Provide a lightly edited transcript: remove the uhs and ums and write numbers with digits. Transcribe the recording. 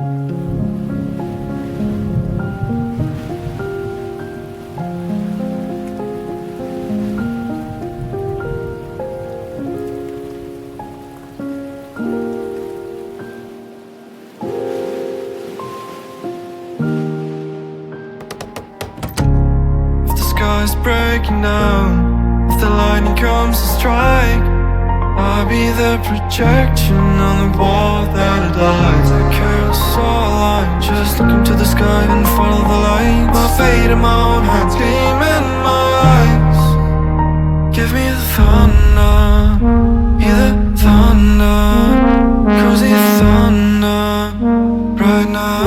If the sky's breaking down, if the lightning comes to strike, I'll be the projection on the wall that it lights. A carousel line, just look into the sky and follow the light. My fate in my own hands, gleam in my eyes. Give me the thunder, hear the thunder, cozy thunder, right now.